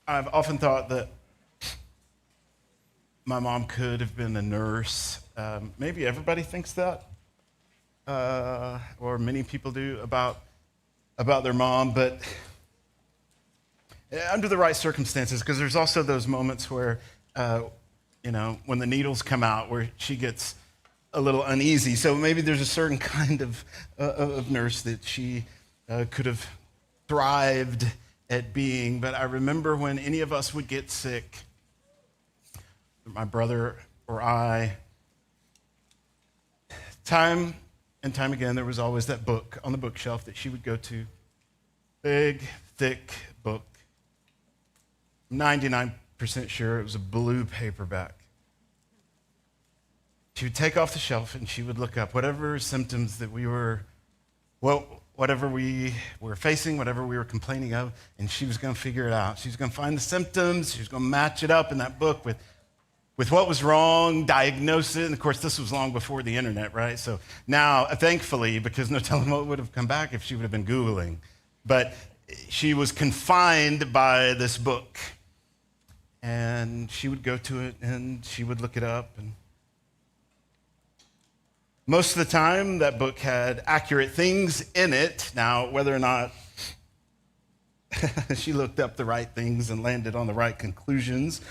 I've often thought that my mom could have been a nurse. Maybe everybody thinks that, or many people do about their mom. But under the right circumstances, because there's also those moments where, when the needles come out, where she gets a little uneasy. So maybe there's a certain kind of nurse that she could have thrived at being. But I remember when any of us would get sick, my brother or I, time and time again, there was always that book on the bookshelf that she would go to. Big, thick book. 99% sure it was a blue paperback. She would take off the shelf and she would look up whatever symptoms that whatever we were facing, whatever we were complaining of, and she was going to figure it out. She was going to find the symptoms. She was going to match it up in that book with what was wrong, diagnose it. And of course, this was long before the internet, right? So now, thankfully, because no telling what would have come back if she would have been Googling, but she was confined by this book. And she would go to it and she would look it up. And most of the time, that book had accurate things in it. Now, whether or not she looked up the right things and landed on the right conclusions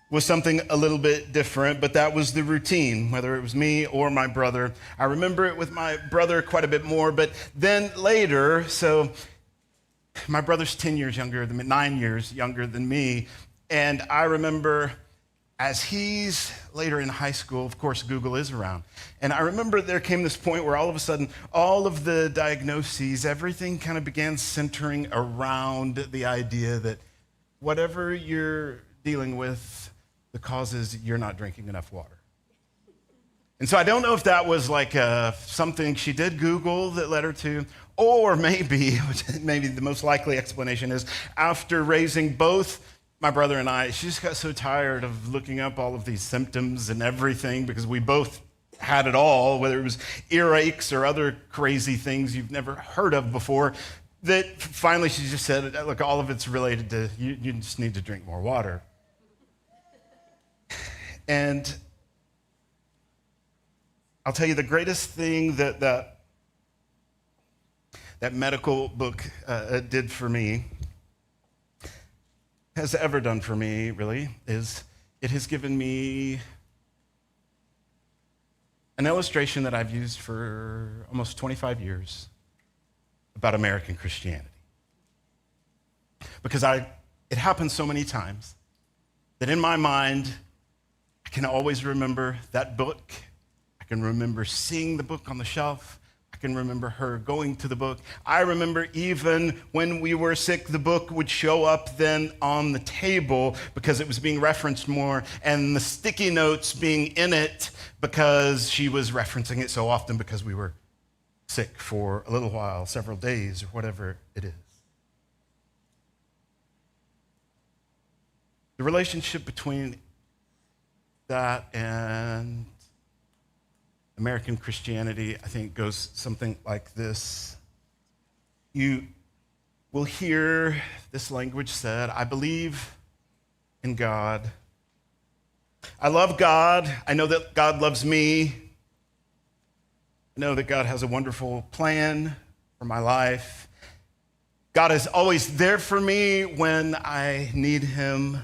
was something a little bit different, but that was the routine, whether it was me or my brother. I remember it with my brother quite a bit more, but then later, so my brother's 10 years younger than me, 9 years younger than me, and I remember as he's later in high school, of course, Google is around. And I remember there came this point where all of a sudden, all of the diagnoses, everything kind of began centering around the idea that whatever you're dealing with, the cause is you're not drinking enough water. And so I don't know if that was like something she did Google that led her to, or maybe the most likely explanation is after raising both my brother and I, she just got so tired of looking up all of these symptoms and everything because we both had it all, whether it was earaches or other crazy things you've never heard of before, that finally she just said, look, all of it's related to you just need to drink more water. And I'll tell you the greatest thing that medical book did for me, has ever done for me, really, is it has given me an illustration that I've used for almost 25 years about American Christianity. Because it happens so many times that in my mind, I can always remember that book. I can remember seeing the book on the shelf. I can remember her going to the book. I remember even when we were sick, the book would show up then on the table because it was being referenced more, and the sticky notes being in it because she was referencing it so often because we were sick for a little while, several days, or whatever it is. The relationship between that and American Christianity, I think, goes something like this. You will hear this language said, I believe in God. I love God. I know that God loves me. I know that God has a wonderful plan for my life. God is always there for me when I need him.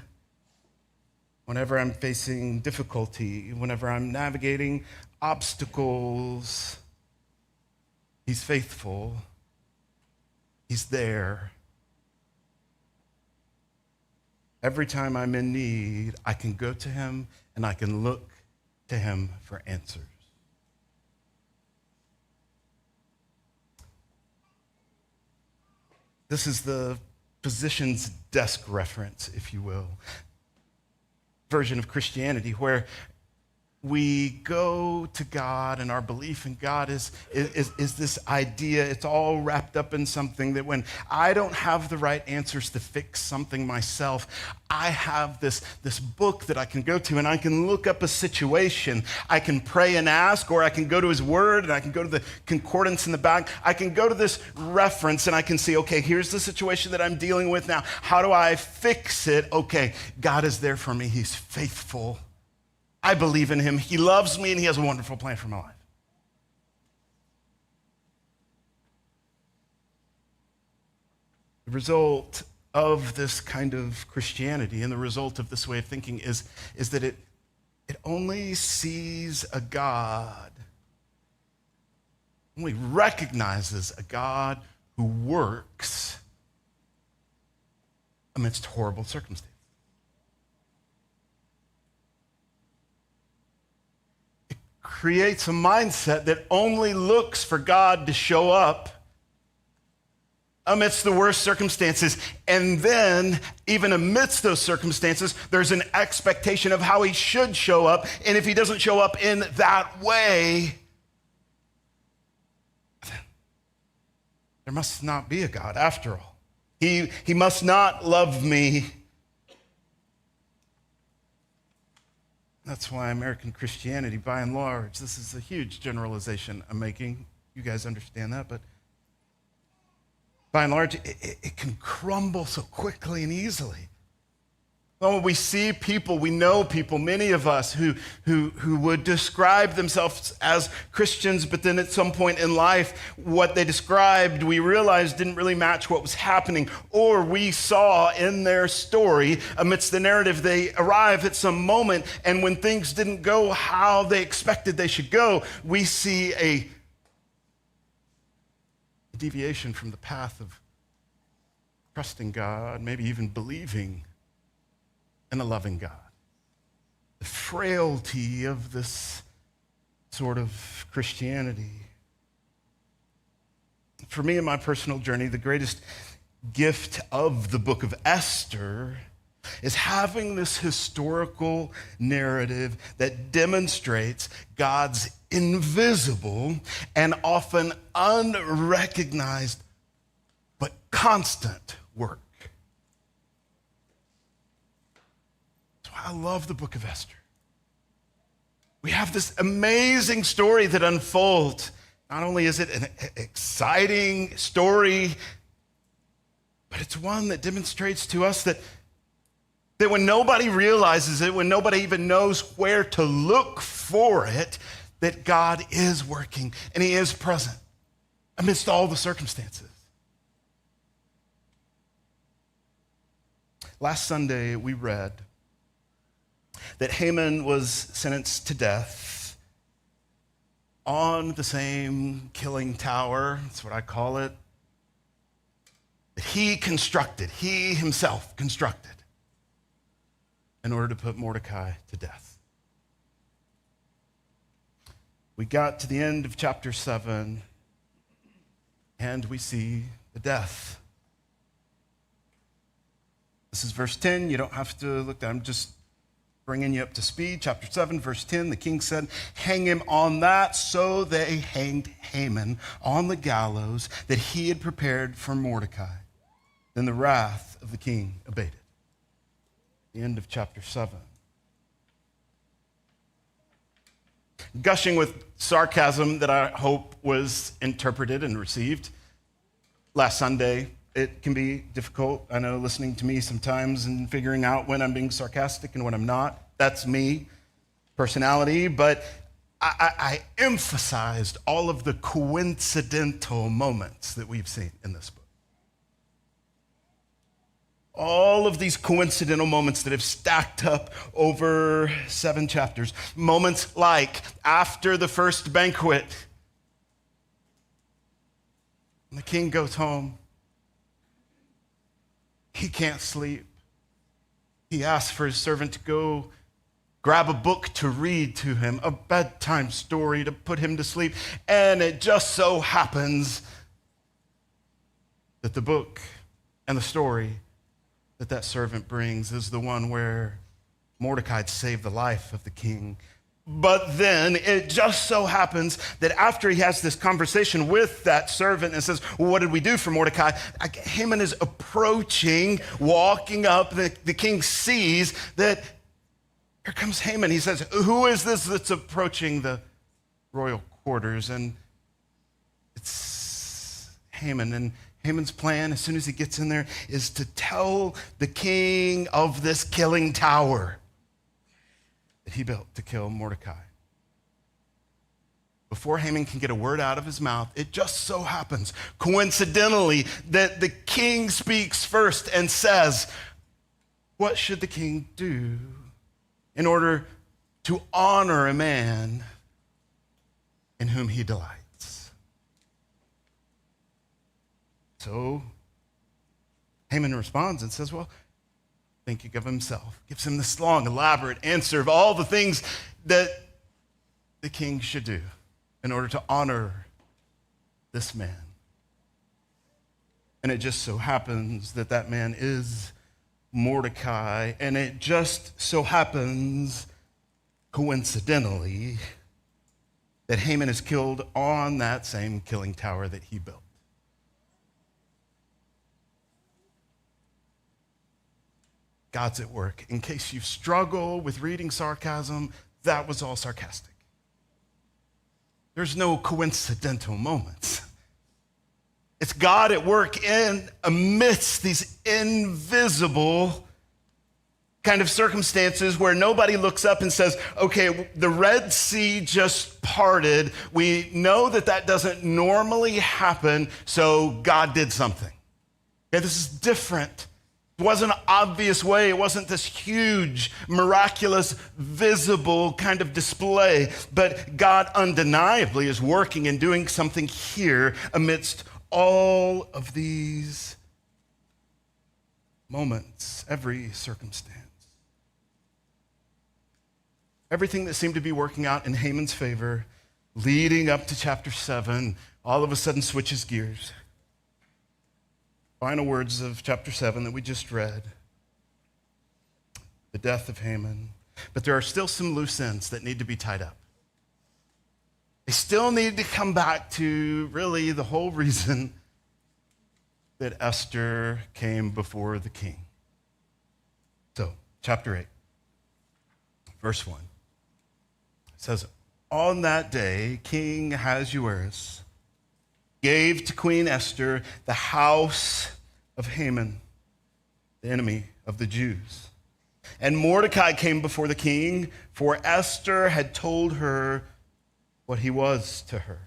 Whenever I'm facing difficulty, whenever I'm navigating obstacles, he's faithful. He's there. Every time I'm in need, I can go to him and I can look to him for answers. This is the physician's desk reference, if you will, version of Christianity, where we go to God, and our belief in God is this idea. It's all wrapped up in something that when I don't have the right answers to fix something myself, I have this book that I can go to, and I can look up a situation. I can pray and ask, or I can go to his word, and I can go to the concordance in the back. I can go to this reference, and I can see, okay, here's the situation that I'm dealing with now. How do I fix it? Okay, God is there for me. He's faithful. I believe in him. He loves me, and he has a wonderful plan for my life. The result of this kind of Christianity and the result of this way of thinking is that it only sees a God, only recognizes a God who works amidst horrible circumstances. Creates a mindset that only looks for God to show up amidst the worst circumstances. And then, even amidst those circumstances, there's an expectation of how he should show up. And if he doesn't show up in that way, then there must not be a God after all. He must not love me. That's why American Christianity, by and large, this is a huge generalization I'm making. You guys understand that, but by and large, it can crumble so quickly and easily. Well, we see people, we know people, many of us who would describe themselves as Christians, but then at some point in life, what they described, we realized didn't really match what was happening, or we saw in their story, amidst the narrative, they arrive at some moment, and when things didn't go how they expected they should go, we see a deviation from the path of trusting God, maybe even believing in a loving God. The frailty of this sort of Christianity. For me in my personal journey, the greatest gift of the book of Esther is having this historical narrative that demonstrates God's invisible and often unrecognized but constant work. I love the book of Esther. We have this amazing story that unfolds. Not only is it an exciting story, but it's one that demonstrates to us that when nobody realizes it, when nobody even knows where to look for it, that God is working and he is present amidst all the circumstances. Last Sunday, we read that Haman was sentenced to death on the same killing tower, that's what I call it, that he himself constructed in order to put Mordecai to death. We got to the end of chapter 7, and we see the death. This is verse 10. You don't have to look at it. I'm just bringing you up to speed. Chapter 7, verse 10, the king said, "Hang him on that." So they hanged Haman on the gallows that he had prepared for Mordecai. Then the wrath of the king abated. The end of chapter 7. Gushing with sarcasm that I hope was interpreted and received. Last Sunday, it can be difficult, I know, listening to me sometimes and figuring out when I'm being sarcastic and when I'm not. That's me, personality, but I emphasized all of the coincidental moments that we've seen in this book. All of these coincidental moments that have stacked up over 7 chapters. Moments like after the first banquet, when the king goes home, he can't sleep. He asks for his servant to go grab a book to read to him, a bedtime story to put him to sleep. And it just so happens that the book and the story that servant brings is the one where Mordecai saved the life of the king. But then it just so happens that after he has this conversation with that servant and says, well, what did we do for Mordecai? Haman is approaching, walking up. The king sees that here comes Haman. He says, who is this that's approaching the royal quarters? And it's Haman. And Haman's plan, as soon as he gets in there, is to tell the king of this killing tower that he built to kill Mordecai. Before Haman can get a word out of his mouth, it just so happens, coincidentally, that the king speaks first and says, what should the king do in order to honor a man in whom he delights? So Haman responds and says, well, thinking of himself, gives him this long, elaborate answer of all the things that the king should do in order to honor this man. And it just so happens that that man is Mordecai, and it just so happens, coincidentally, that Haman is killed on that same killing tower that he built. God's at work. In case you struggle with reading sarcasm, that was all sarcastic. There's no coincidental moments. It's God at work in amidst these invisible kind of circumstances where nobody looks up and says, okay, the Red Sea just parted. We know that that doesn't normally happen, so God did something. Okay, this is different. It wasn't an obvious way. It wasn't this huge, miraculous, visible kind of display. But God undeniably is working and doing something here amidst all of these moments, every circumstance. Everything that seemed to be working out in Haman's favor, leading up to chapter 7, all of a sudden switches gears. Final words of chapter 7 that we just read. The death of Haman. But there are still some loose ends that need to be tied up. They still need to come back to really the whole reason that Esther came before the king. So, chapter 8, verse 1. It says, on that day, King Ahasuerus gave to Queen Esther the house of Haman, the enemy of the Jews. And Mordecai came before the king, for Esther had told her what he was to her.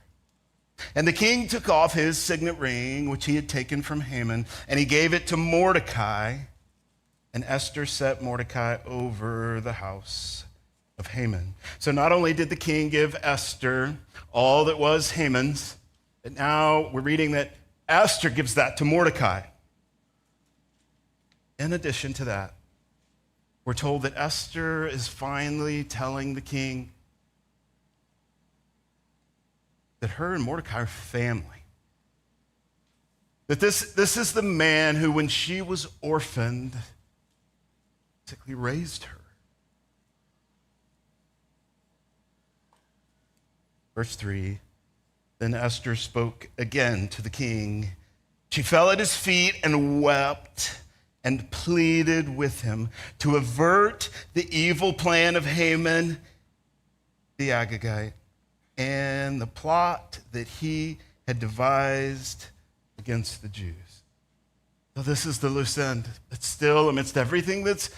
And the king took off his signet ring, which he had taken from Haman, and he gave it to Mordecai. And Esther set Mordecai over the house of Haman. So not only did the king give Esther all that was Haman's, but now we're reading that Esther gives that to Mordecai. In addition to that, we're told that Esther is finally telling the king that her and Mordecai are family. That this is the man who, when she was orphaned, basically raised her. Verse 3, then Esther spoke again to the king. She fell at his feet and wept and pleaded with him to avert the evil plan of Haman the Agagite and the plot that he had devised against the Jews. So this is the loose end. It's still, amidst everything that's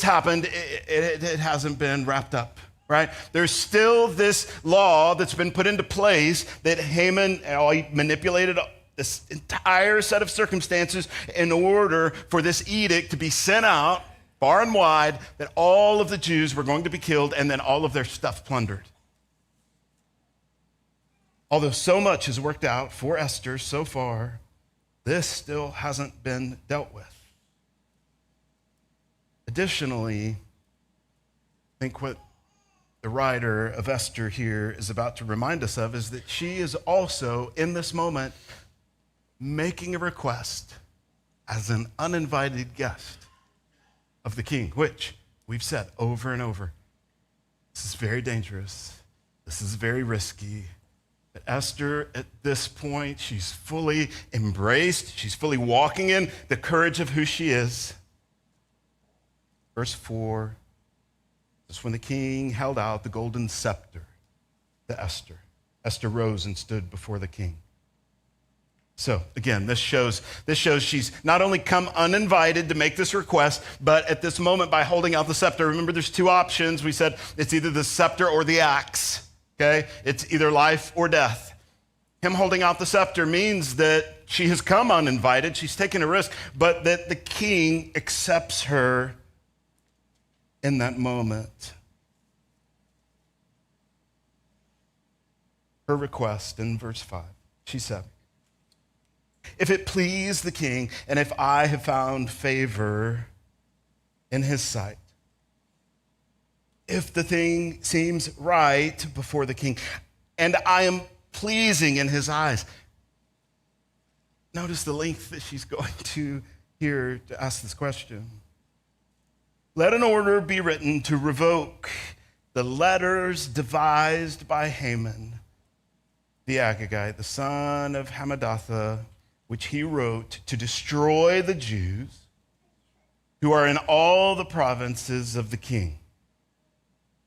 happened, it hasn't been wrapped up. Right? There's still this law that's been put into place that Haman he manipulated this entire set of circumstances in order for this edict to be sent out far and wide that all of the Jews were going to be killed and then all of their stuff plundered. Although so much has worked out for Esther so far, this still hasn't been dealt with. Additionally, I think what the writer of Esther here is about to remind us of is that she is also, in this moment, making a request as an uninvited guest of the king, which we've said over and over This is very dangerous. This is very risky. But Esther, at this point, she's fully embraced. She's fully walking in the courage of who she is. Verse 4, just when the king held out the golden scepter to Esther, Esther rose and stood before the king. So again, this shows she's not only come uninvited to make this request, but at this moment by holding out the scepter, remember there's two options. We said it's either the scepter or the axe, okay? It's either life or death. Him holding out the scepter means that she has come uninvited, she's taken a risk, but that the king accepts her in that moment. Her request in verse 5, she said, "If it please the king, and if I have found favor in his sight, if the thing seems right before the king, and I am pleasing in his eyes." Notice the length that she's going to here to ask this question. "Let an order be written to revoke the letters devised by Haman, the Agagite, the son of Hammedatha, which he wrote to destroy the Jews who are in all the provinces of the king."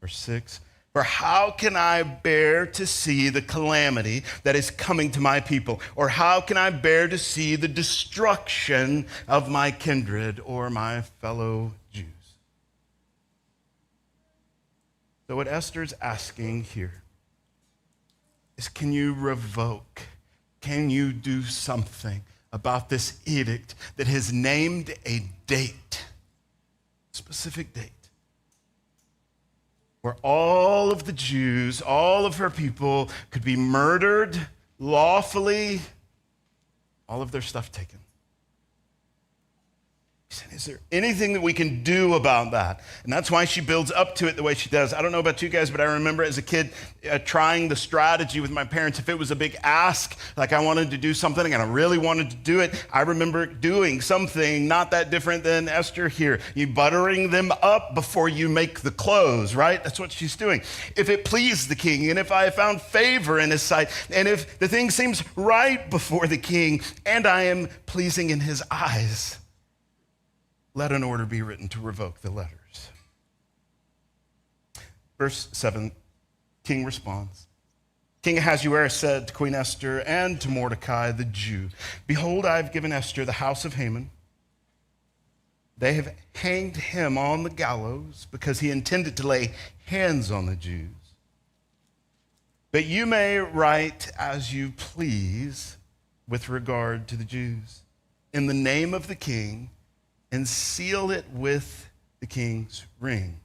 Verse 6, "For how can I bear to see the calamity that is coming to my people? Or how can I bear to see the destruction of my kindred or my fellow Jews?" So what Esther's asking here is, can you revoke? Can you do something about this edict that has named a date, specific date, where all of the Jews, all of her people could be murdered lawfully, all of their stuff taken? He said, is there anything that we can do about that? And that's why she builds up to it the way she does. I don't know about you guys, but I remember as a kid trying the strategy with my parents. If it was a big ask, like I wanted to do something and I really wanted to do it, I remember doing something not that different than Esther here. You buttering them up before you make the clothes, right? That's what she's doing. If it pleased the king, and if I found favor in his sight, and if the thing seems right before the king, and I am pleasing in his eyes, let an order be written to revoke the letters. Verse 7, king responds. King Ahasuerus said to Queen Esther and to Mordecai the Jew, "Behold, I have given Esther the house of Haman. They have hanged him on the gallows because he intended to lay hands on the Jews. But you may write as you please with regard to the Jews, in the name of the king, and seal it with the king's ring.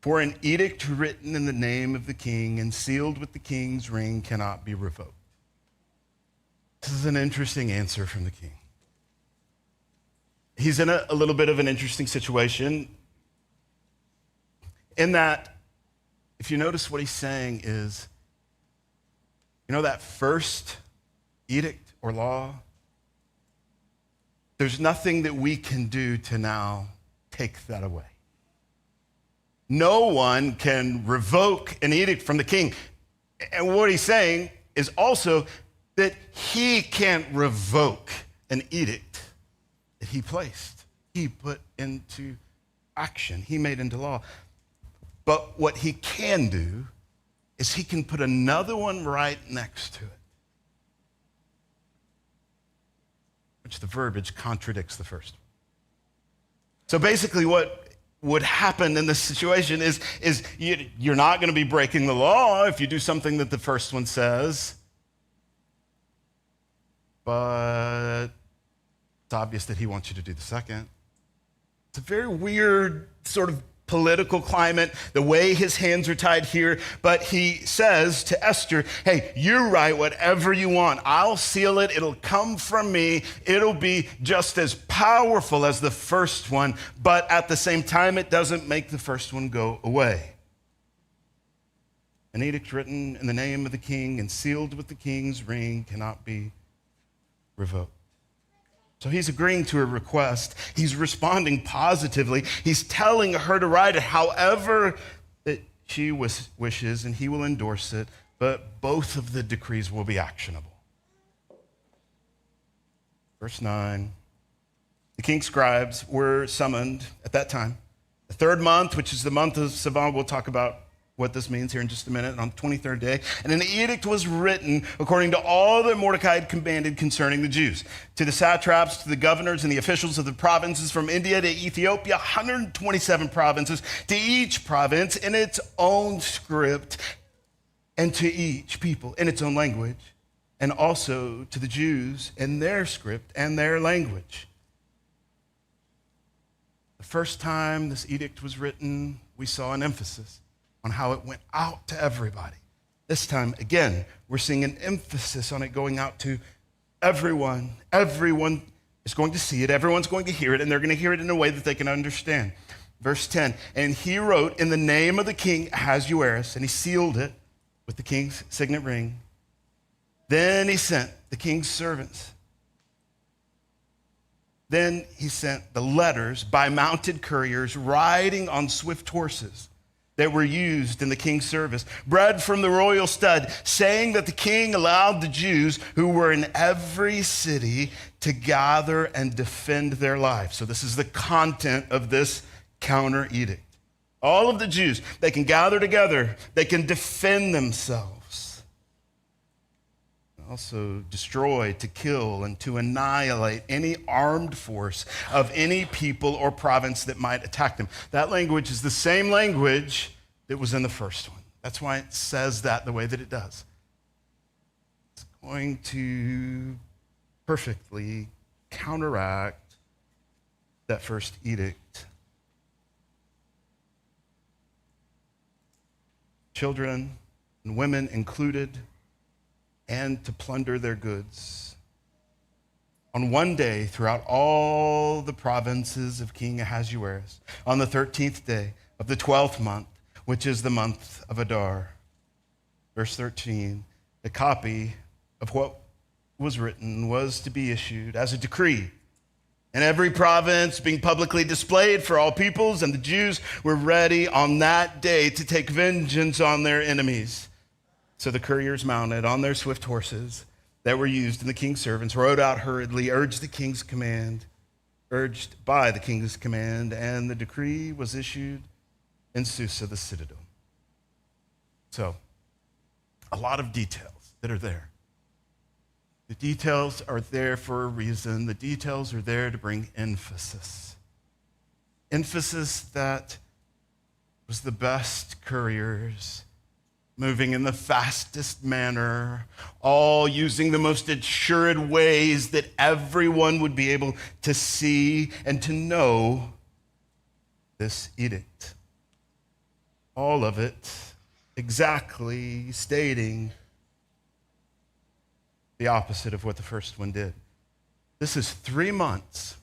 For an edict written in the name of the king and sealed with the king's ring cannot be revoked." This is an interesting answer from the king. He's in a little bit of an interesting situation in that, if you notice what he's saying is, you know that first edict or law? There's nothing that we can do to now take that away. No one can revoke an edict from the king. And what he's saying is also that he can't revoke an edict that he placed, he put into action, he made into law. But what he can do is he can put another one right next to it, which the verbiage contradicts the first one. So basically what would happen in this situation is you're not going to be breaking the law if you do something that the first one says, but it's obvious that he wants you to do the second. It's a very weird sort of political climate, the way his hands are tied here, but he says to Esther, hey, you write whatever you want. I'll seal it. It'll come from me. It'll be just as powerful as the first one, but at the same time, it doesn't make the first one go away. An edict written in the name of the king and sealed with the king's ring cannot be revoked. So he's agreeing to her request. He's responding positively. He's telling her to write it however that she wishes, and he will endorse it, but both of the decrees will be actionable. Verse 9, the king's scribes were summoned at that time. The third month, which is the month of Sivan, we'll talk about what this means here in just a minute, on the 23rd day. And an edict was written according to all that Mordecai had commanded concerning the Jews. To the satraps, to the governors, and the officials of the provinces from India to Ethiopia, 127 provinces, to each province in its own script, and to each people in its own language, and also to the Jews in their script and their language. The first time this edict was written, we saw an emphasis on how it went out to everybody. This time, again, we're seeing an emphasis on it going out to everyone. Everyone is going to see it. Everyone's going to hear it, and they're going to hear it in a way that they can understand. Verse 10, and he wrote in the name of the king Ahasuerus, and he sealed it with the king's signet ring. Then he sent the king's servants. Then he sent the letters by mounted couriers riding on swift horses that were used in the king's service, bred from the royal stud, saying that the king allowed the Jews who were in every city to gather and defend their lives. So this is the content of this counter edict. All of the Jews, they can gather together, they can defend themselves. Also destroy, to kill, and to annihilate any armed force of any people or province that might attack them. That language is the same language that was in the first one. That's why it says that the way that it does. It's going to perfectly counteract that first edict. Children and women included, and to plunder their goods. On one day, throughout all the provinces of King Ahasuerus, on the 13th day of the 12th month, which is the month of Adar. Verse 13, a copy of what was written was to be issued as a decree in every province, being publicly displayed for all peoples, and the Jews were ready on that day to take vengeance on their enemies. So the couriers mounted on their swift horses that were used in the king's servants, rode out hurriedly, urged by the king's command, and the decree was issued in Susa, the citadel. So, a lot of details that are there. The details are there for a reason. The details are there to bring emphasis. Emphasis that was the best couriers, moving in the fastest manner, all using the most assured ways that everyone would be able to see and to know this edict. All of it exactly stating the opposite of what the first one did. This is 3 months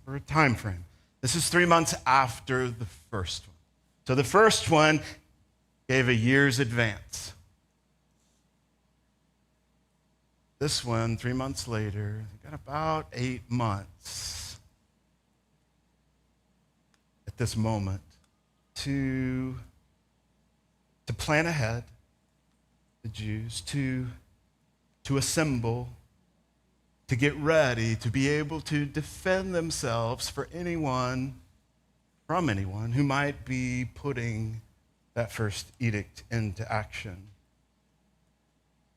for a time frame. This is 3 months after the first one. So the first one gave a year's advance. This one, 3 months later, got about 8 months at this moment to plan ahead, the Jews, to assemble, to get ready, to be able to defend themselves from anyone who might be putting that first edict into action.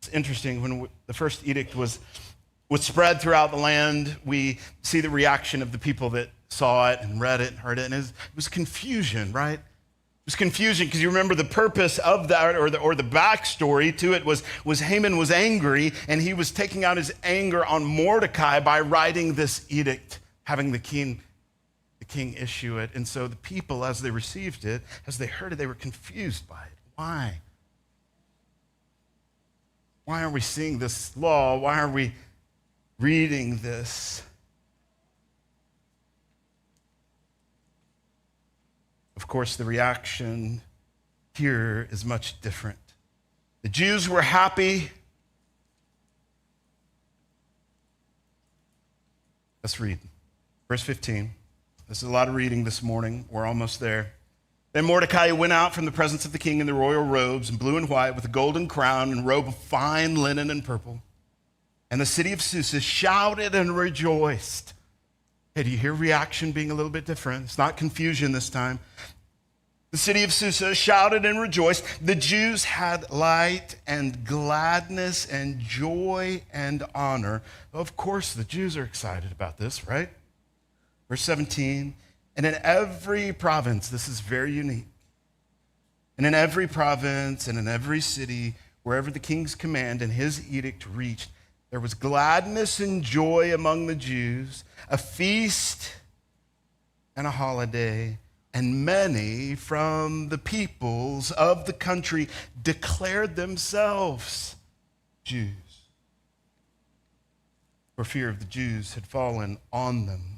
It's interesting, when the first edict was spread throughout the land, we see the reaction of the people that saw it and read it and heard it, and it was confusion, right? It was confusion because you remember the purpose of that, or the backstory to it was Haman was angry, and he was taking out his anger on Mordecai by writing this edict, having the king issue it. And so the people, as they received it, as they heard it, they were confused by it. Why? Why are we seeing this law? Why are we reading this? Of course, the reaction here is much different. The Jews were happy. Let's read. Verse 15. This is a lot of reading this morning. We're almost there. Then Mordecai went out from the presence of the king in the royal robes, in blue and white, with a golden crown and robe of fine linen and purple. And the city of Susa shouted and rejoiced. Hey, do you hear reaction being a little bit different? It's not confusion this time. The city of Susa shouted and rejoiced. The Jews had light and gladness and joy and honor. Of course, the Jews are excited about this, right? Verse 17, and in every province, this is very unique, and in every province and in every city, wherever the king's command and his edict reached, there was gladness and joy among the Jews, a feast and a holiday, and many from the peoples of the country declared themselves Jews. For fear of the Jews had fallen on them.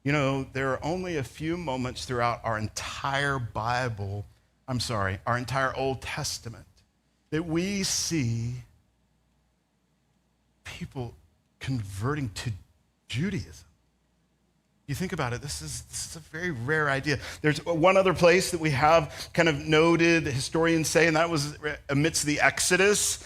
You know, there are only a few moments throughout our entire our entire Old Testament, that we see people converting to Judaism. You think about it, this is a very rare idea. There's one other place that we have kind of noted, historians say, and that was amidst the Exodus.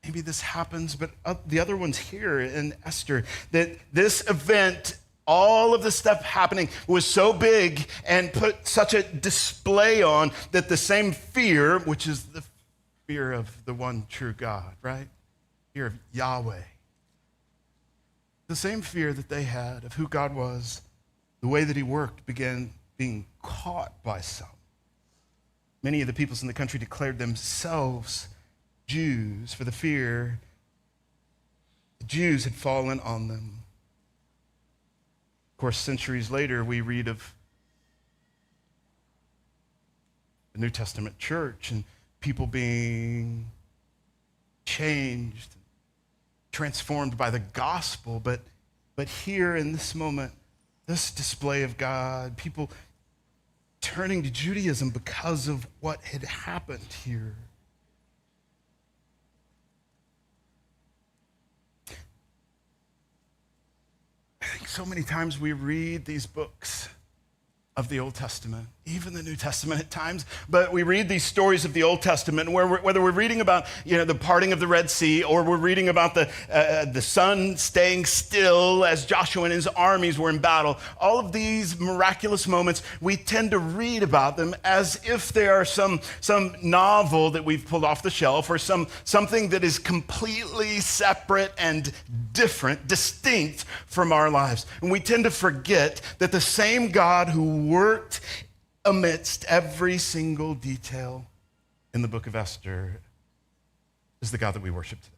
Maybe this happens, but the other one's here in Esther, that this event, all of the stuff happening was so big and put such a display on that the same fear, which is the fear of the one true God, right? Fear of Yahweh. The same fear that they had of who God was, the way that he worked, began being caught by some. Many of the peoples in the country declared themselves Jews for the fear the Jews had fallen on them. Of course, centuries later, we read of the New Testament church and people being changed, transformed by the gospel. But here in this moment, this display of God, people turning to Judaism because of what had happened here. I think so many times we read these books of the Old Testament, even the New Testament at times, but we read these stories of the Old Testament whether we're reading about the parting of the Red Sea, or we're reading about the sun staying still as Joshua and his armies were in battle. All of these miraculous moments, we tend to read about them as if they are some novel that we've pulled off the shelf, or something that is completely separate and different, distinct from our lives. And we tend to forget that the same God who worked amidst every single detail in the book of Esther is the God that we worship today.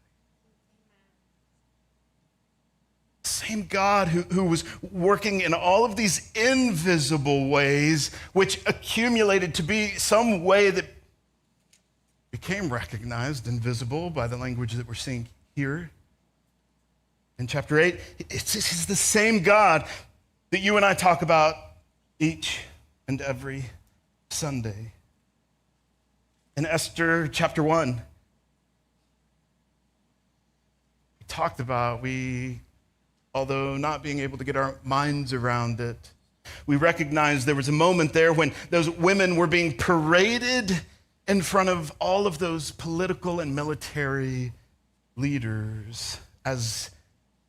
Same God who was working in all of these invisible ways, which accumulated to be some way that became recognized and visible by the language that we're seeing here in chapter 8. It's the same God that you and I talk about each and every Sunday. In Esther chapter 1, we talked about although not being able to get our minds around it, we recognized there was a moment there when those women were being paraded in front of all of those political and military leaders as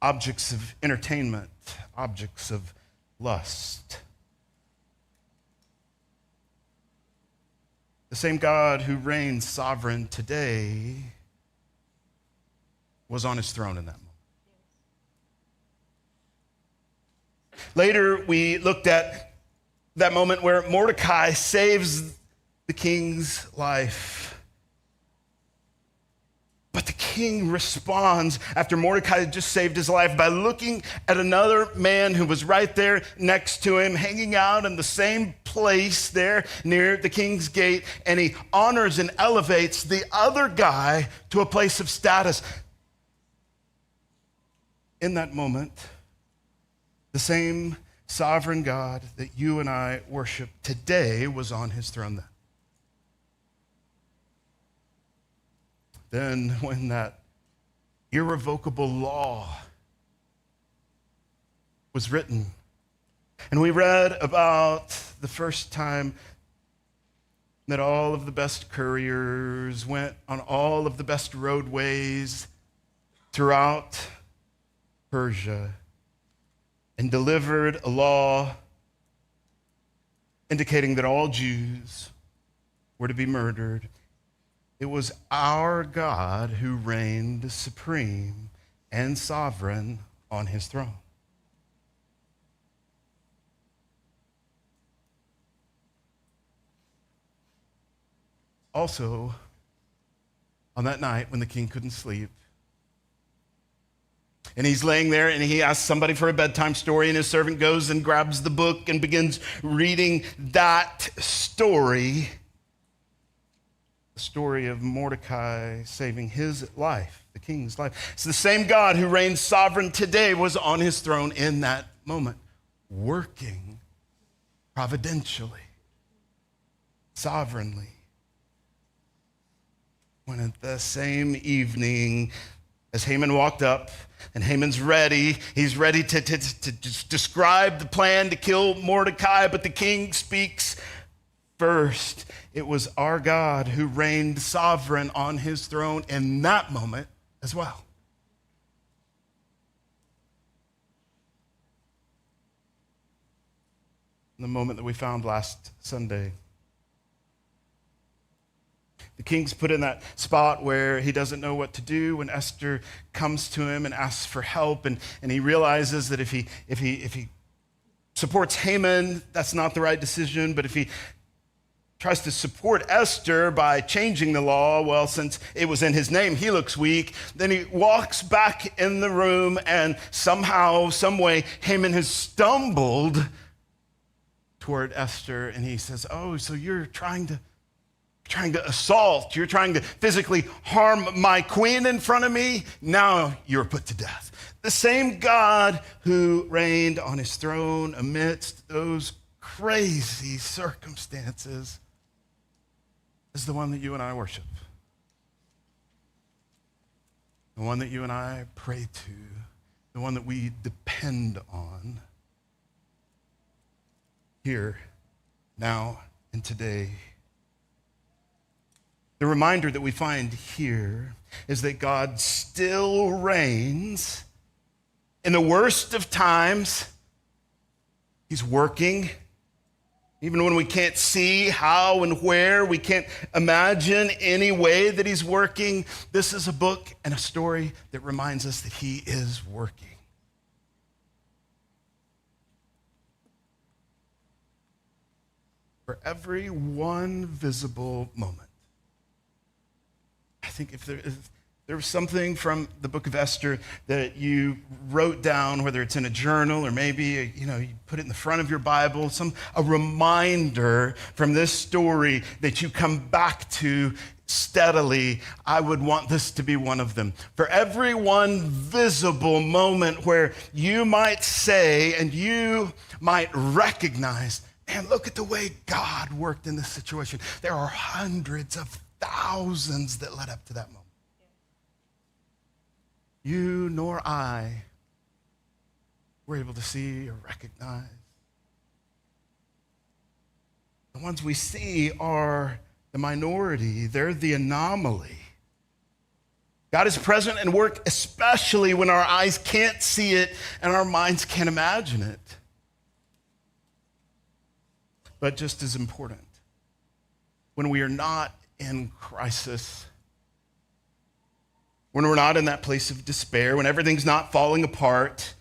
objects of entertainment, objects of lust. The same God who reigns sovereign today was on his throne in that moment. Later, we looked at that moment where Mordecai saves the king's life. But the king responds after Mordecai had just saved his life by looking at another man who was right there next to him, hanging out in the same place there near the king's gate, and he honors and elevates the other guy to a place of status. In that moment, the same sovereign God that you and I worship today was on his throne then. Then when that irrevocable law was written And we read about the first time that all of the best couriers went on all of the best roadways throughout Persia and delivered a law indicating that all Jews were to be murdered. It was our God who reigned supreme and sovereign on his throne. Also, on that night when the king couldn't sleep, and he's laying there and he asks somebody for a bedtime story, and his servant goes and grabs the book and begins reading that story, the story of Mordecai saving his life, the king's life. It's the same God who reigns sovereign today was on his throne in that moment, working providentially, sovereignly. When at the same evening, as Haman walked up, and Haman's ready, he's ready to describe the plan to kill Mordecai, but the king speaks first. It was our God who reigned sovereign on his throne in that moment as well. In the moment that we found last Sunday, the king's put in that spot where he doesn't know what to do when Esther comes to him and asks for help, and he realizes that if he supports Haman, that's not the right decision, but if he tries to support Esther by changing the law, well, since it was in his name, he looks weak. Then he walks back in the room, and somehow, some way, Haman has stumbled toward Esther, and he says, "Oh, so you're trying to assault, you're trying to physically harm my queen in front of me? Now you're put to death." The same God who reigned on his throne amidst those crazy circumstances is the one that you and I worship, the one that you and I pray to, the one that we depend on here, now, and today. The reminder that we find here is that God still reigns in the worst of times. He's working. Even when we can't see how and where, we can't imagine any way that he's working. This is a book and a story that reminds us that he is working. For every one visible moment, I think if there was something from the book of Esther that you wrote down, whether it's in a journal or maybe you put it in the front of your Bible, a reminder from this story that you come back to steadily, I would want this to be one of them. For every one visible moment where you might say and you might recognize, man, look at the way God worked in this situation. There are hundreds of thousands that led up to that moment. You nor I were able to see or recognize. The ones we see are the minority. They're the anomaly. God is present and work, especially when our eyes can't see it and our minds can't imagine it. But just as important, when we are not in crisis, when we're not in that place of despair, when everything's not falling apart,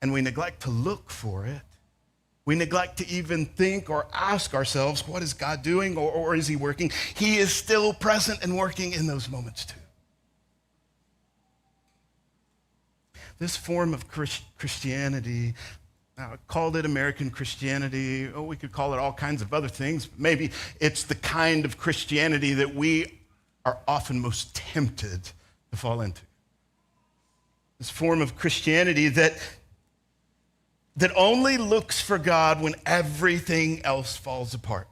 and we neglect to look for it, we neglect to even think or ask ourselves, what is God doing or is he working? He is still present and working in those moments too. This form of Christianity, I called it American Christianity. Oh, we could call it all kinds of other things. Maybe it's the kind of Christianity that we are often most tempted to fall into. This form of Christianity that only looks for God when everything else falls apart.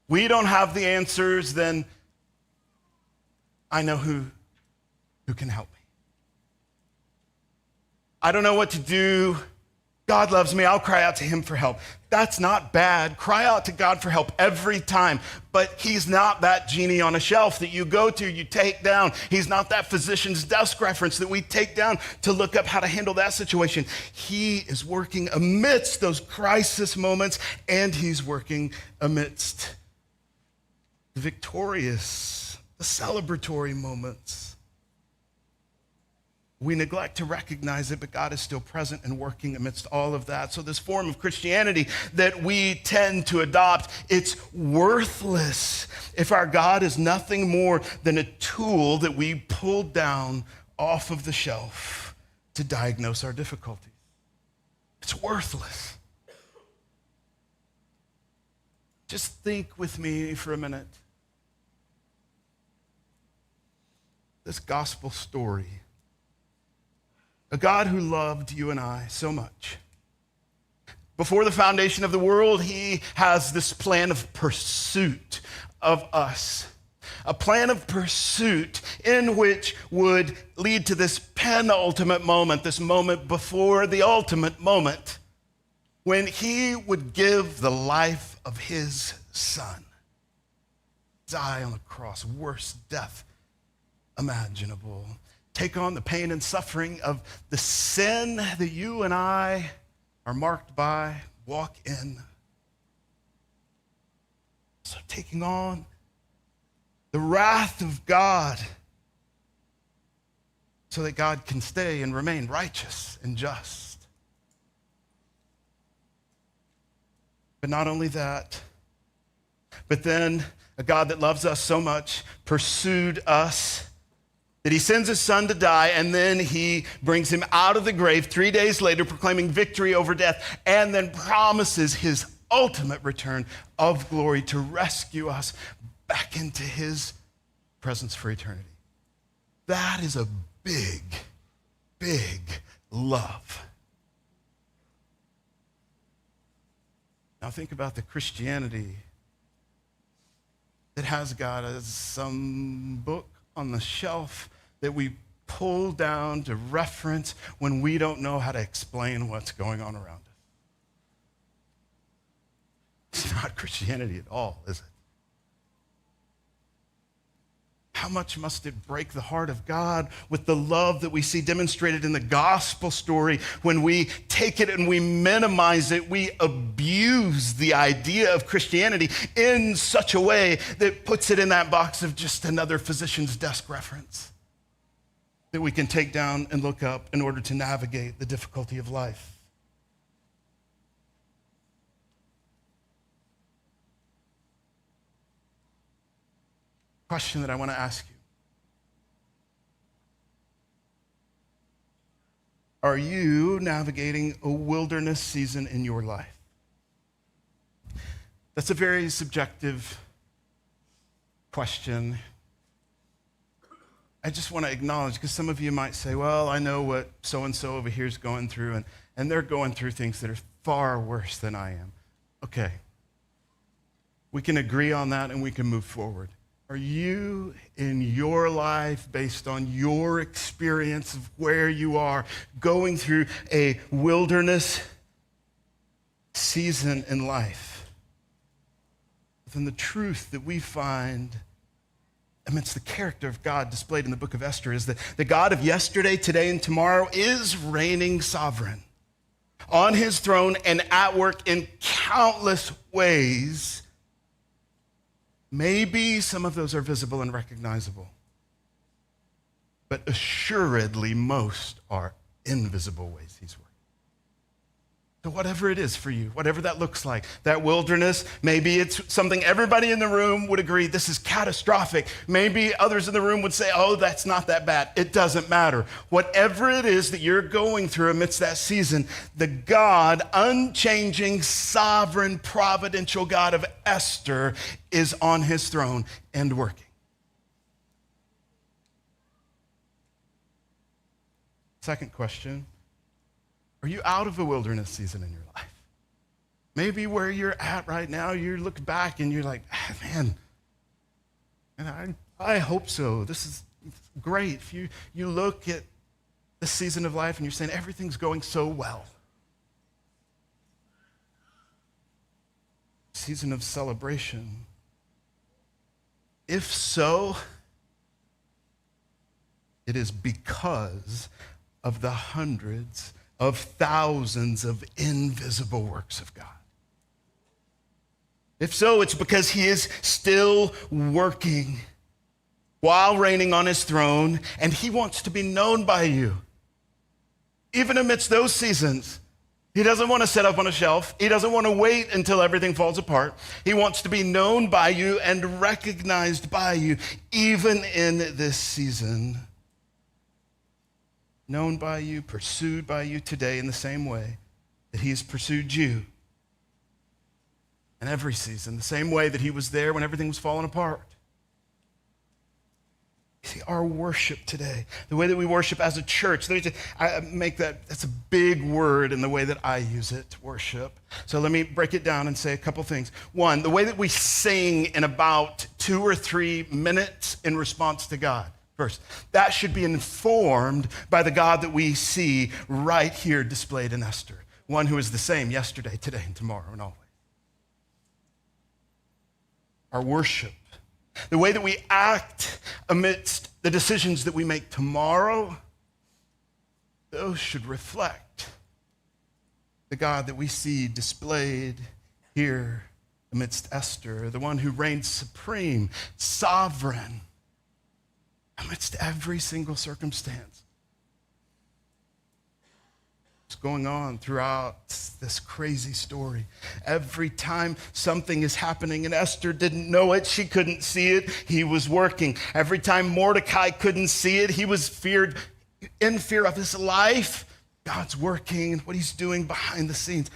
We don't have the answers, then I know who can help me. I don't know what to do. God loves me. I'll cry out to him for help. That's not bad. Cry out to God for help every time. But he's not that genie on a shelf that you go to, you take down. He's not that physician's desk reference that we take down to look up how to handle that situation. He is working amidst those crisis moments, and he's working amidst the victorious, the celebratory moments. We neglect to recognize it, but God is still present and working amidst all of that. So this form of Christianity that we tend to adopt, it's worthless if our God is nothing more than a tool that we pulled down off of the shelf to diagnose our difficulties. It's worthless. Just think with me for a minute. This gospel story. A God who loved you and I so much. Before the foundation of the world, he has this plan of pursuit of us. A plan of pursuit in which would lead to this penultimate moment, this moment before the ultimate moment, when he would give the life of his son. Die on the cross, worst death imaginable. Take on the pain and suffering of the sin that you and I are marked by, walk in. So taking on the wrath of God so that God can stay and remain righteous and just. But not only that, but then a God that loves us so much pursued us that he sends his son to die, and then he brings him out of the grave 3 days later, proclaiming victory over death, and then promises his ultimate return of glory to rescue us back into his presence for eternity. That is a big, big love. Now think about the Christianity that has God as some book on the shelf that we pull down to reference when we don't know how to explain what's going on around us. It's not Christianity at all, is it? How much must it break the heart of God with the love that we see demonstrated in the gospel story when we take it and we minimize it, we abuse the idea of Christianity in such a way that puts it in that box of just another physician's desk reference that we can take down and look up in order to navigate the difficulty of life. Question that I want to ask you. Are you navigating a wilderness season in your life? That's a very subjective question. I just want to acknowledge, because some of you might say, well, I know what so-and-so over here is going through, and they're going through things that are far worse than I am. Okay. We can agree on that and we can move forward. Are you in your life, based on your experience of where you are, going through a wilderness season in life? Then the truth that we find amidst the character of God displayed in the book of Esther is that the God of yesterday, today, and tomorrow is reigning sovereign on his throne and at work in countless ways. Maybe some of those are visible and recognizable, but assuredly most are invisible ways he's working. So whatever it is for you, whatever that looks like, that wilderness, maybe it's something everybody in the room would agree, this is catastrophic. Maybe others in the room would say, oh, that's not that bad. It doesn't matter. Whatever it is that you're going through amidst that season, the God, unchanging, sovereign, providential God of Esther is on his throne and working. Second question. Are you out of a wilderness season in your life? Maybe where you're at right now, you look back and you're like, man, and I hope so. This is great. If you look at this season of life and you're saying everything's going so well. Season of celebration. If so, it is because of the hundreds of thousands of invisible works of God. If so, it's because he is still working while reigning on his throne, and he wants to be known by you. Even amidst those seasons, he doesn't want to sit up on a shelf. He doesn't want to wait until everything falls apart. He wants to be known by you and recognized by you, even in this season. Known by you, pursued by you today in the same way that he has pursued you in every season, the same way that he was there when everything was falling apart. See, our worship today, the way that we worship as a church, that's a big word in the way that I use it, worship. So let me break it down and say a couple things. One, the way that we sing in about 2 or 3 minutes in response to God. First, that should be informed by the God that we see right here displayed in Esther, one who is the same yesterday, today, and tomorrow, and always. Our worship, the way that we act amidst the decisions that we make tomorrow, those should reflect the God that we see displayed here amidst Esther, the one who reigns supreme, sovereign, amidst every single circumstance. What's going on throughout this crazy story? Every time something is happening and Esther didn't know it, she couldn't see it, he was working. Every time Mordecai couldn't see it, he was in fear of his life. God's working and what he's doing behind the scenes.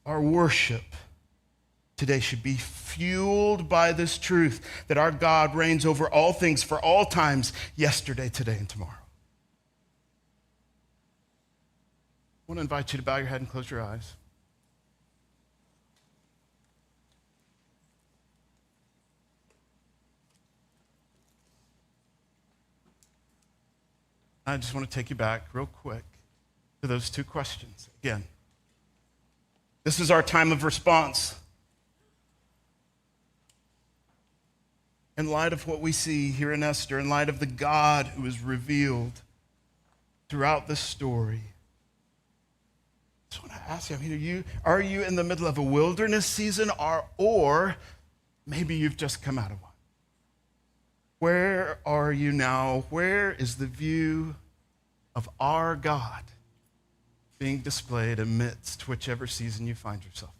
Our worship today should be fueled by this truth that our God reigns over all things for all times, yesterday, today, and tomorrow. I want to invite you to bow your head and close your eyes. I just want to take you back real quick to those 2 questions. Again, this is our time of response. In light of what we see here in Esther, in light of the God who is revealed throughout this story, I just want to ask you, are you in the middle of a wilderness season or maybe you've just come out of one? Where are you now? Where is the view of our God being displayed amidst whichever season you find yourself in?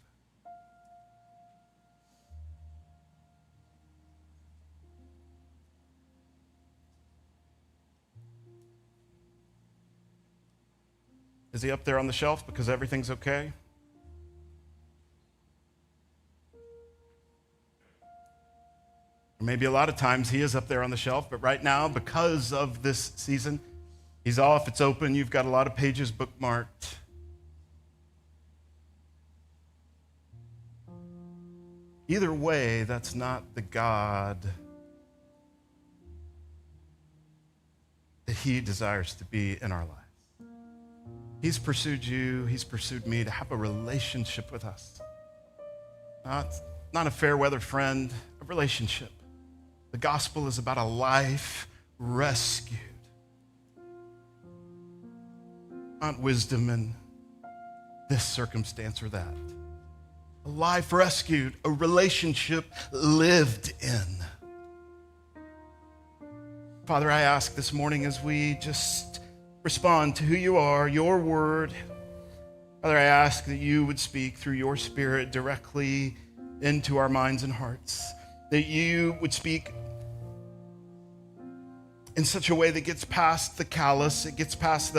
Is he up there on the shelf because everything's okay? Or maybe a lot of times he is up there on the shelf, but right now, because of this season, he's off, it's open, you've got a lot of pages bookmarked. Either way, that's not the God that he desires to be in our lives. He's pursued you, he's pursued me to have a relationship with us. Not a fair weather friend, a relationship. The gospel is about a life rescued. Not wisdom in this circumstance or that. A life rescued, a relationship lived in. Father, I ask this morning as we just respond to who you are, your word. Father, I ask that you would speak through your Spirit directly into our minds and hearts, that you would speak in such a way that gets past the callous, it gets past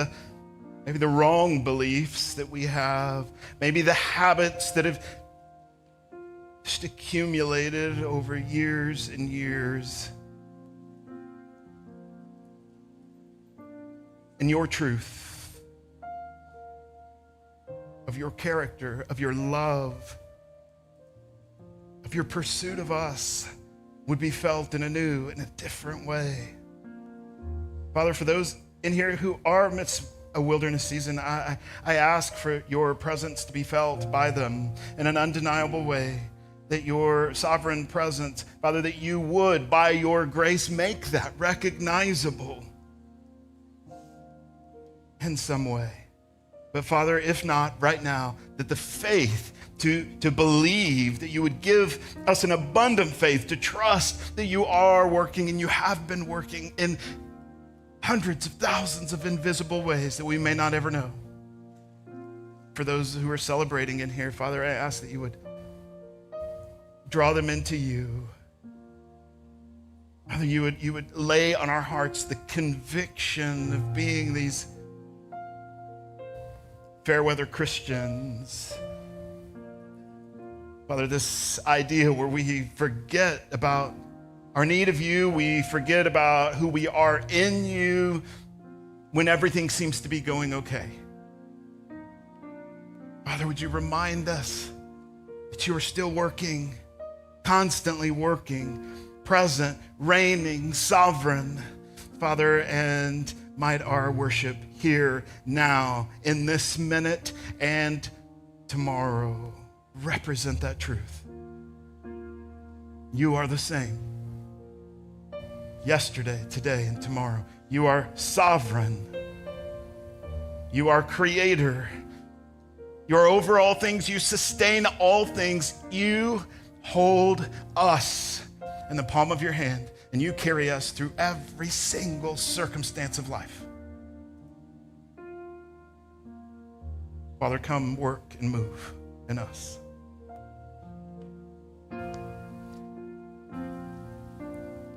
maybe the wrong beliefs that we have, maybe the habits that have just accumulated over years and years. And your truth of your character, of your love, of your pursuit of us would be felt in a new and a different way. Father, for those in here who are amidst a wilderness season, I ask for your presence to be felt by them in an undeniable way, that your sovereign presence, Father, that you would, by your grace, make that recognizable in some way. But Father, if not, right now, that the faith to believe, that you would give us an abundant faith to trust that you are working and you have been working in hundreds of thousands of invisible ways that we may not ever know. For those who are celebrating in here, Father, I ask that you would draw them into you. Father, you would lay on our hearts the conviction of being these fair weather Christians. Father, this idea where we forget about our need of you, we forget about who we are in you when everything seems to be going okay. Father, would you remind us that you are still working, constantly working, present, reigning, sovereign, Father, and might our worship here, now, in this minute, and tomorrow represent that truth. You are the same. Yesterday, today, and tomorrow. You are sovereign. You are creator. You are over all things. You sustain all things. You hold us in the palm of your hand, and you carry us through every single circumstance of life. Father, come work and move in us.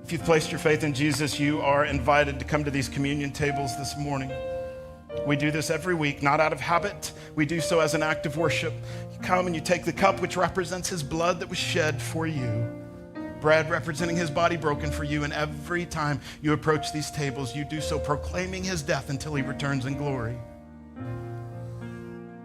If you've placed your faith in Jesus, you are invited to come to these communion tables this morning. We do this every week, not out of habit. We do so as an act of worship. You come and you take the cup, which represents his blood that was shed for you, bread representing his body broken for you, and every time you approach these tables, you do so proclaiming his death until he returns in glory.